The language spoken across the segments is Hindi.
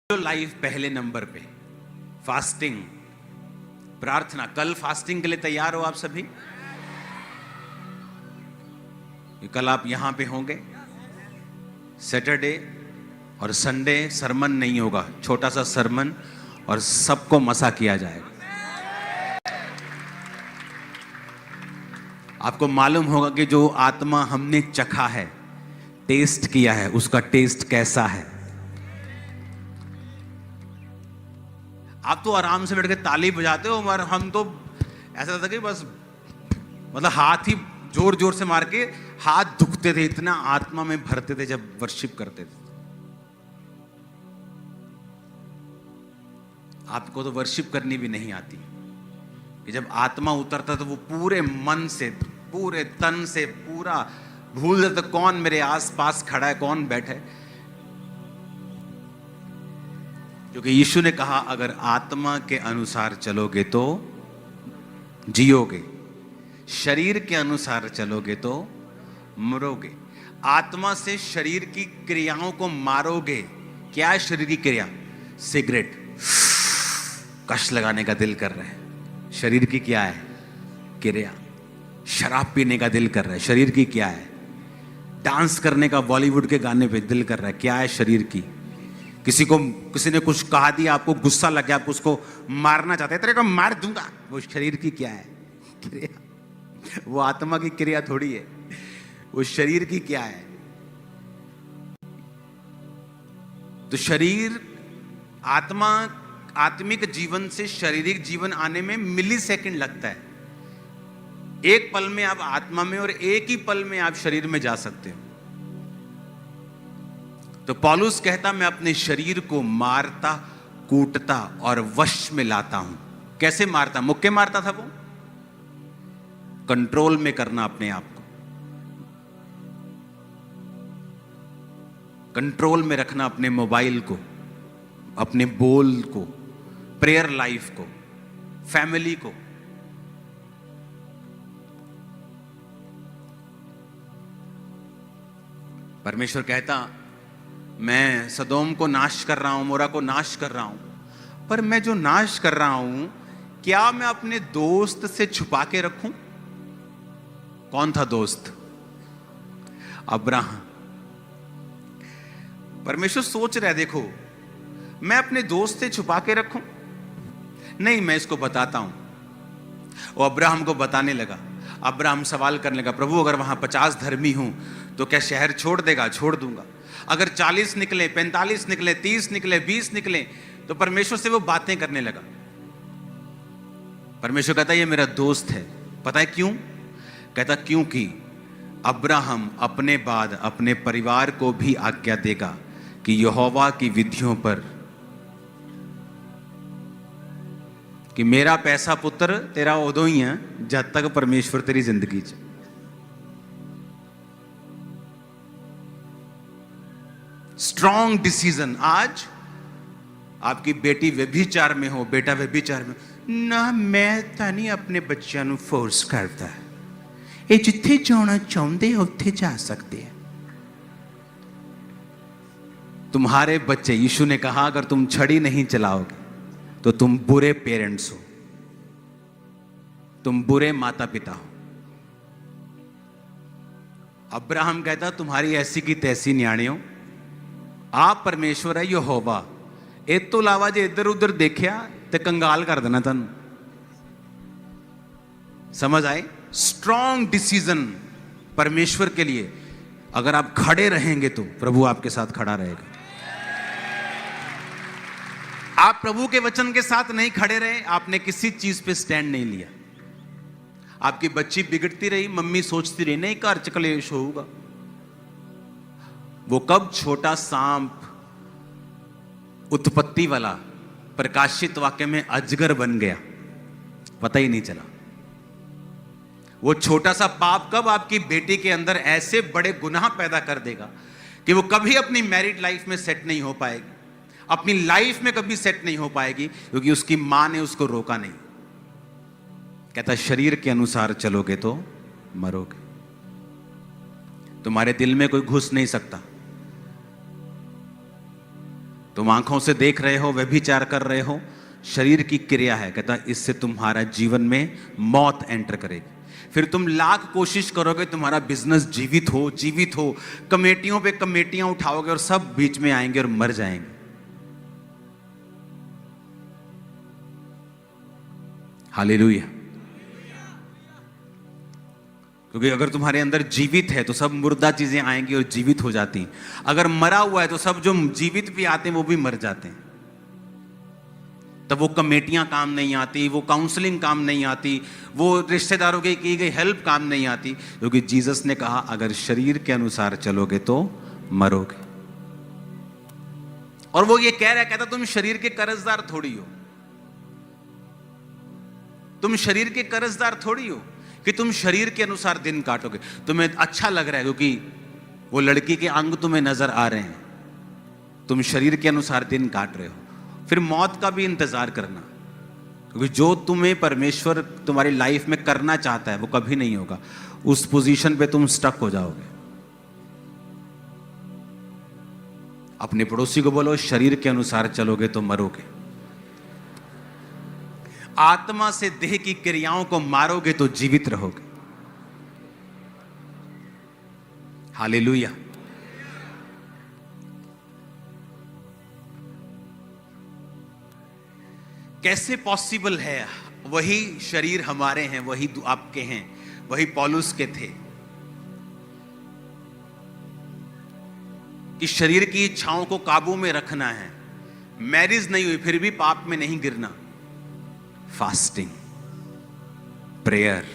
लाइफ पहले नंबर पे, फास्टिंग, प्रार्थना। कल फास्टिंग के लिए तैयार हो आप सभी? कल आप यहां पे होंगे। सैटरडे और संडे सरमन नहीं होगा, छोटा सा सरमन, और सबको मसा किया जाएगा। आपको मालूम होगा कि जो आत्मा हमने चखा है, टेस्ट किया है, उसका टेस्ट कैसा है। आप तो आराम से बैठ के ताली बजाते हो, और हम तो ऐसा था कि बस मतलब हाथ ही जोर जोर से मार के हाथ दुखते थे, इतना आत्मा में भरते थे जब वर्शिप करते थे। आपको तो वर्शिप करनी भी नहीं आती कि जब आत्मा उतरता तो वो पूरे मन से, पूरे तन से, पूरा भूल जाता कौन मेरे आस पास खड़ा है, कौन बैठा है। क्योंकि यीशु ने कहा अगर आत्मा के अनुसार चलोगे तो जियोगे, शरीर के अनुसार चलोगे तो मरोगे। आत्मा से शरीर की क्रियाओं को मारोगे। क्या है शरीर की क्रिया? सिगरेट, कश लगाने का दिल कर रहा है, शरीर की क्या है क्रिया। शराब पीने का दिल कर रहा है, शरीर की क्या है। डांस करने का बॉलीवुड के गाने पे दिल कर रहा है, क्या है शरीर की। किसी ने कुछ कहा दिया, आपको गुस्सा लग गया, आप उसको मारना चाहते हैं, तेरे को मार दूंगा, वो शरीर की क्या है क्रिया। वो आत्मा की क्रिया थोड़ी है, वो शरीर की क्या है। तो शरीर, आत्मा, आत्मिक जीवन से शारीरिक जीवन आने में मिली सेकंड लगता है। एक पल में आप आत्मा में और एक ही पल में आप शरीर में जा सकते हो। तो पौलुस कहता मैं अपने शरीर को मारता, कूटता और वश में लाता हूं। कैसे मारता? मुक्के मारता था वो। कंट्रोल में करना अपने आप को, कंट्रोल में रखना अपने मोबाइल को, अपने बोल को, प्रेयर लाइफ को, फैमिली को। परमेश्वर कहता मैं सदोम को नाश कर रहा हूं, मोरा को नाश कर रहा हूं, पर मैं जो नाश कर रहा हूं, क्या मैं अपने दोस्त से छुपा के रखूं? कौन था दोस्त? अब्राहम। परमेश्वर सोच रहा है, देखो मैं अपने दोस्त से छुपा के रखूं? नहीं, मैं इसको बताता हूं। वो अब्राहम को बताने लगा। अब्राहम सवाल करने लगा, प्रभु अगर वहां 50 धर्मी हूं तो क्या शहर छोड़ देगा? छोड़ दूंगा। अगर 40 निकले, 45 निकले, 30 निकले, 20 निकले, तो परमेश्वर से वो बातें करने लगा। परमेश्वर कहता ये मेरा दोस्त है। पता है क्यों? कहता क्योंकि अब्राहम अपने बाद अपने परिवार को भी आज्ञा देगा कि यहोवा की विधियों पर, कि मेरा पैसा पुत्र तेरा उदों ही है जब तक परमेश्वर तेरी जिंदगी च। Strong decision. आज आपकी बेटी व्यभिचार में हो, बेटा व्यभिचार में ना, मैं ਤਾਂ ਨਹੀਂ ਆਪਣੇ ਬੱਚਿਆਂ ਨੂੰ ਫੋਰਸ ਕਰਦਾ, ਇਹ ਜਿੱਥੇ ਜਾਣਾ ਚਾਹੁੰਦੇ ਉੱਥੇ जा सकते हैं। तुम्हारे बच्चे, यीशु ने कहा अगर तुम छड़ी नहीं चलाओगे तो तुम बुरे पेरेंट्स हो, तुम बुरे माता पिता हो। अब्राहम कहता तुम्हारी ऐसी की तैसी न्याणियों, आप परमेश्वर है यहोवा, इस तो इलावा जे इधर उधर देखा तो कंगाल कर देना तुम। समझ आए? स्ट्रॉन्ग डिसीजन परमेश्वर के लिए। अगर आप खड़े रहेंगे तो प्रभु आपके साथ खड़ा रहेगा। आप प्रभु के वचन के साथ नहीं खड़े रहे, आपने किसी चीज पे स्टैंड नहीं लिया। आपकी बच्ची बिगड़ती रही, मम्मी सोचती रही नहीं घर च कलेश होगा। वो कब छोटा सांप, उत्पत्ति वाला, प्रकाशित वाक्य में अजगर बन गया, पता ही नहीं चला। वो छोटा सा पाप कब आपकी बेटी के अंदर ऐसे बड़े गुनाह पैदा कर देगा कि वो कभी अपनी मैरिड लाइफ में सेट नहीं हो पाएगी, अपनी लाइफ में कभी सेट नहीं हो पाएगी, क्योंकि उसकी मां ने उसको रोका नहीं। कहता शरीर के अनुसार चलोगे तो मरोगे। तुम्हारे दिल में कोई घुस नहीं सकता। तुम आंखों से देख रहे हो, व्यभिचार कर रहे हो, शरीर की क्रिया है। कहता इससे तुम्हारा जीवन में मौत एंटर करेगी। फिर तुम लाख कोशिश करोगे तुम्हारा बिजनेस जीवित हो, कमेटियों पे कमेटियां उठाओगे और सब बीच में आएंगे और मर जाएंगे। हालेलुया। क्योंकि अगर तुम्हारे अंदर जीवित है तो सब मुर्दा चीजें आएंगी और जीवित हो जाती हैं। अगर मरा हुआ है तो सब जो जीवित भी आते हैं वो भी मर जाते हैं। तब वो कमेटियां काम नहीं आती, वो काउंसलिंग काम नहीं आती, वो रिश्तेदारों की गई हेल्प काम नहीं आती। क्योंकि जीसस ने कहा अगर शरीर के अनुसार चलोगे तो मरोगे। और वो ये कह रहा है, कहता तुम शरीर के कर्जदार थोड़ी हो, तुम शरीर के कर्जदार थोड़ी हो कि तुम शरीर के अनुसार दिन काटोगे। तुम्हें अच्छा लग रहा है क्योंकि वो लड़की के अंग तुम्हें नजर आ रहे हैं, तुम शरीर के अनुसार दिन काट रहे हो। फिर मौत का भी इंतजार करना, क्योंकि जो तुम्हें परमेश्वर तुम्हारी लाइफ में करना चाहता है वो कभी नहीं होगा। उस पोजीशन पे तुम स्टक हो जाओगे। अपने पड़ोसी को बोलो शरीर के अनुसार चलोगे तो मरोगे, आत्मा से देह की क्रियाओं को मारोगे तो जीवित रहोगे। हालेलुया। कैसे पॉसिबल है? वही शरीर हमारे हैं, वही आपके हैं, वही पौलुस के थे कि शरीर की इच्छाओं को काबू में रखना है। मैरिज नहीं हुई फिर भी पाप में नहीं गिरना। Fasting, prayer,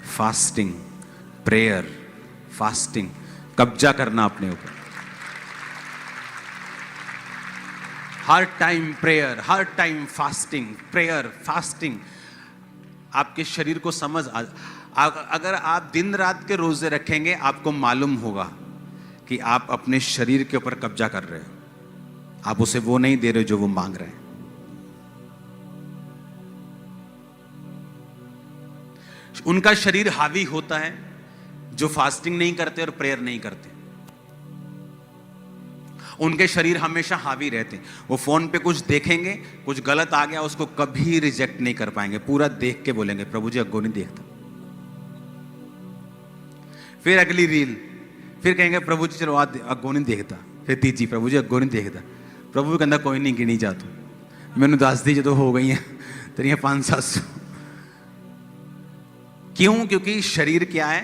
fasting, prayer, fasting, कब्जा करना अपने ऊपर। हर टाइम प्रेयर, हर टाइम फास्टिंग, प्रेयर, फास्टिंग। आपके शरीर को समझ अगर आप दिन रात के रोजे रखेंगे आपको मालूम होगा कि आप अपने शरीर के ऊपर कब्जा कर रहे हो। आप उसे वो नहीं दे रहे जो वो मांग रहे हैं। उनका शरीर हावी होता है जो फास्टिंग नहीं करते और प्रेयर नहीं करते। उनके शरीर हमेशा हावी रहते हैं। वो फोन पे कुछ देखेंगे, कुछ गलत आ गया उसको कभी रिजेक्ट नहीं कर पाएंगे, पूरा देख के बोलेंगे प्रभु जी अग्गो नहीं देखता। फिर अगली रील, फिर कहेंगे प्रभु जी चलो अग्गो नहीं देखता। फिर तीजी, प्रभु जी अग्गो नहीं देखता। प्रभु कहता कोई नहीं गिनी जा तू, मैंने 10 दी जो हो गई हैं तेरिया 500-700। क्यों? क्योंकि शरीर क्या है?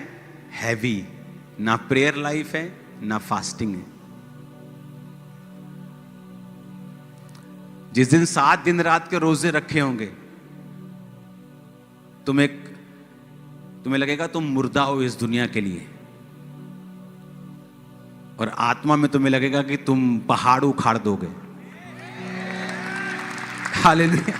हैवी। ना प्रेयर लाइफ है ना फास्टिंग है। जिस दिन 7 दिन रात के रोजे रखे होंगे तुम्हें लगेगा तुम मुर्दा हो इस दुनिया के लिए, और आत्मा में तुम्हें लगेगा कि तुम पहाड़ उखाड़ दोगे। हालेलुया।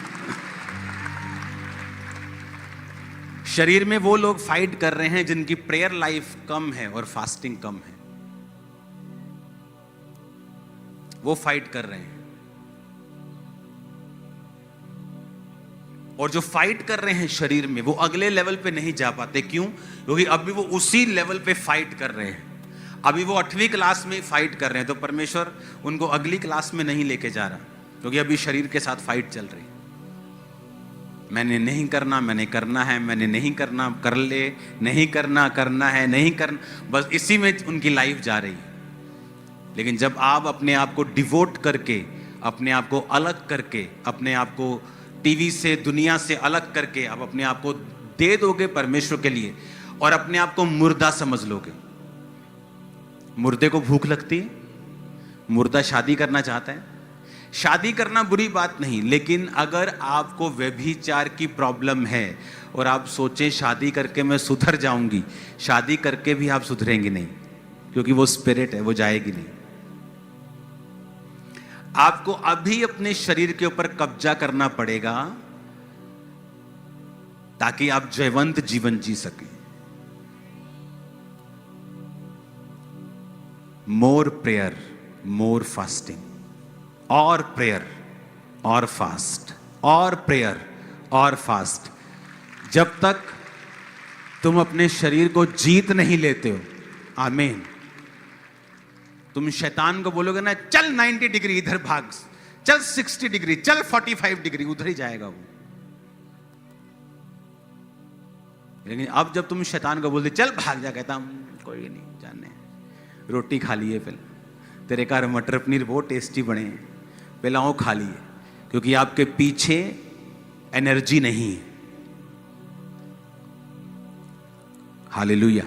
शरीर में वो लोग फाइट कर रहे हैं जिनकी प्रेयर लाइफ कम है और फास्टिंग कम है, वो फाइट कर रहे हैं। और जो फाइट कर रहे हैं शरीर में वो अगले लेवल पे नहीं जा पाते। क्यों? क्योंकि अभी वो उसी लेवल पे फाइट कर रहे हैं। अभी वो 8वीं क्लास में फाइट कर रहे हैं, तो परमेश्वर उनको अगली क्लास में नहीं लेके जा रहा, क्योंकि अभी शरीर के साथ फाइट चल रही है। मैंने नहीं करना, मैंने करना है, मैंने नहीं करना, कर ले, नहीं करना, करना है, नहीं करना, बस इसी में उनकी लाइफ जा रही है। लेकिन जब आप अपने आप को डिवोट करके, अपने आप को अलग करके, अपने आप को टीवी से, दुनिया से अलग करके आप अपने आप को दे दोगे परमेश्वर के लिए और अपने आप को मुर्दा समझ लोगे। मुर्दे को भूख लगती है, मुर्दा शादी करना चाहता है। शादी करना बुरी बात नहीं, लेकिन अगर आपको व्यभिचार की प्रॉब्लम है और आप सोचें शादी करके मैं सुधर जाऊंगी, शादी करके भी आप सुधरेंगे नहीं, क्योंकि वो स्पिरिट है, वो जाएगी नहीं। आपको अभी अपने शरीर के ऊपर कब्जा करना पड़ेगा ताकि आप जयवंत जीवन जी सकें। मोर प्रेयर, मोर फास्टिंग, और प्रेयर और फास्ट, और प्रेयर और फास्ट। जब तक तुम अपने शरीर को जीत नहीं लेते हो, आमीन, तुम शैतान को बोलोगे ना चल 90 डिग्री इधर भाग, चल 60 डिग्री, चल 45 डिग्री, उधर ही जाएगा वो। लेकिन अब जब तुम शैतान को बोलते चल भाग जा, कहता कोई नहीं, जाने रोटी खा लिए, पहले तेरे घर मटर पनीर बहुत टेस्टी बने हैं, पहले वो खा लिए, क्योंकि आपके पीछे एनर्जी नहीं है। हालेलुया।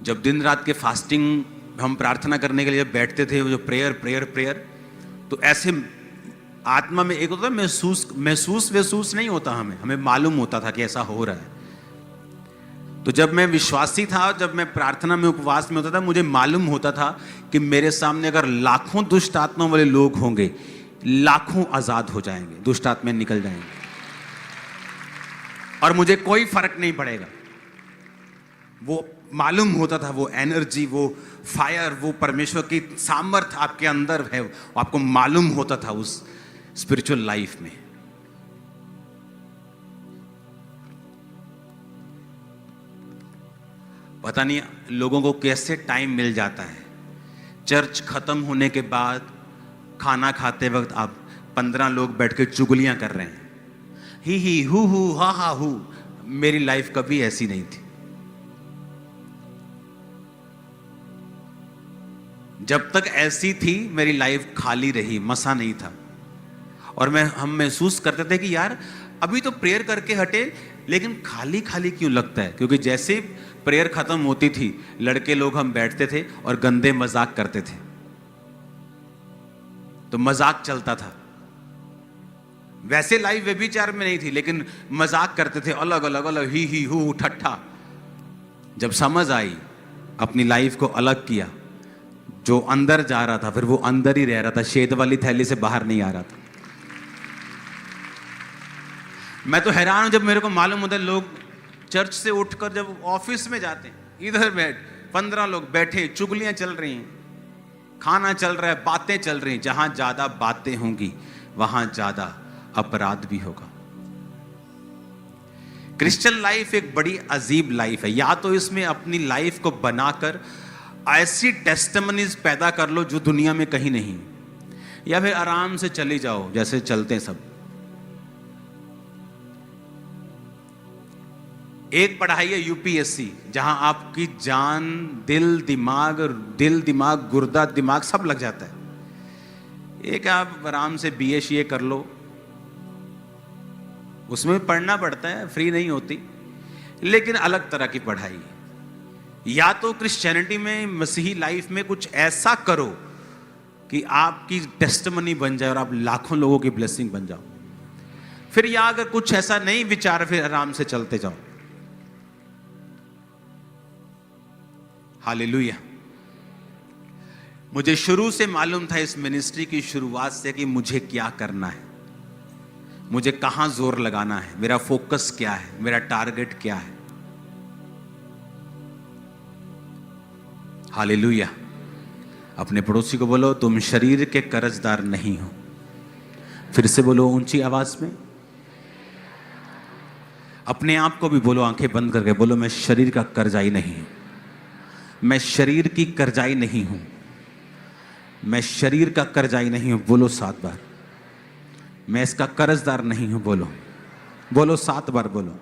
जब दिन रात के फास्टिंग हम प्रार्थना करने के लिए जब बैठते थे, वो जो प्रेयर, तो ऐसे आत्मा में एक होता है महसूस नहीं होता, हमें मालूम होता था कि ऐसा हो रहा है। तो जब मैं विश्वासी था, जब मैं प्रार्थना में उपवास में होता था, मुझे मालूम होता था कि मेरे सामने अगर लाखों दुष्ट आत्मा वाले लोग होंगे, लाखों आजाद हो जाएंगे, दुष्ट आत्माएं निकल जाएंगे, और मुझे कोई फर्क नहीं पड़ेगा। वो मालूम होता था, वो एनर्जी, वो फायर, वो परमेश्वर की सामर्थ आपके अंदर है, वो आपको मालूम होता था उस स्पिरिचुअल लाइफ में। पता नहीं लोगों को कैसे टाइम मिल जाता है, चर्च खत्म होने के बाद खाना खाते वक्त आप 15 लोग बैठ के चुगलियां कर रहे हैं, ही हु हा हा हु। मेरी लाइफ कभी ऐसी नहीं थी। जब तक ऐसी थी मेरी लाइफ खाली रही, मसा नहीं था। और हम महसूस करते थे कि यार अभी तो प्रेयर करके हटे, लेकिन खाली खाली क्यों लगता है? क्योंकि जैसे प्रेयर खत्म होती थी, लड़के लोग हम बैठते थे और गंदे मजाक करते थे। तो मजाक चलता था, वैसे लाइफ व्यभिचार में नहीं थी, लेकिन मजाक करते थे, अलग अलग ही हु ठट्ठा। जब समझ आई, अपनी लाइफ को अलग किया, जो अंदर जा रहा था फिर वो अंदर ही रह रहा था, शेद वाली थैली से बाहर नहीं आ रहा था। मैं तो हैरान हूं जब मेरे को मालूम होता है लोग चर्च से उठकर जब ऑफिस में जाते हैं, इधर बैठ 15 लोग बैठे, चुगलियां चल रही हैं, खाना चल रहा है, बातें चल रही हैं। जहां ज्यादा बातें होंगी वहां ज्यादा अपराध भी होगा। क्रिश्चियन लाइफ एक बड़ी अजीब लाइफ है। या तो इसमें अपनी लाइफ को बनाकर ऐसी टेस्टिमनीज पैदा कर लो जो दुनिया में कहीं नहीं, या फिर आराम से चले जाओ जैसे चलते हैं सब। एक पढ़ाई है यूपीएससी, जहां आपकी जान, दिल दिमाग, गुर्दा दिमाग सब लग जाता है। एक आप आराम से बीए कर लो, उसमें पढ़ना पड़ता है, फ्री नहीं होती, लेकिन अलग तरह की पढ़ाई है। या तो क्रिश्चियनिटी में, मसीही लाइफ में कुछ ऐसा करो कि आपकी टेस्टिमनी बन जाए और आप लाखों लोगों की ब्लेसिंग बन जाओ। फिर या अगर कुछ ऐसा नहीं विचार, फिर आराम से चलते जाओ। हालेलुया। मुझे शुरू से मालूम था इस मिनिस्ट्री की शुरुआत से कि मुझे क्या करना है, मुझे कहां जोर लगाना है, मेरा फोकस क्या है, मेरा टारगेट क्या है। हालेलुया। अपने पड़ोसी को बोलो तुम शरीर के कर्जदार नहीं हो। फिर से बोलो ऊंची आवाज में। अपने आप को भी बोलो, आंखें बंद करके बोलो, मैं शरीर का कर्जाई नहीं हूं, मैं शरीर की कर्जाई नहीं हूं, मैं शरीर का कर्जाई नहीं हूं। बोलो 7 बार। मैं इसका कर्जदार नहीं हूं। बोलो 7 बार बोलो।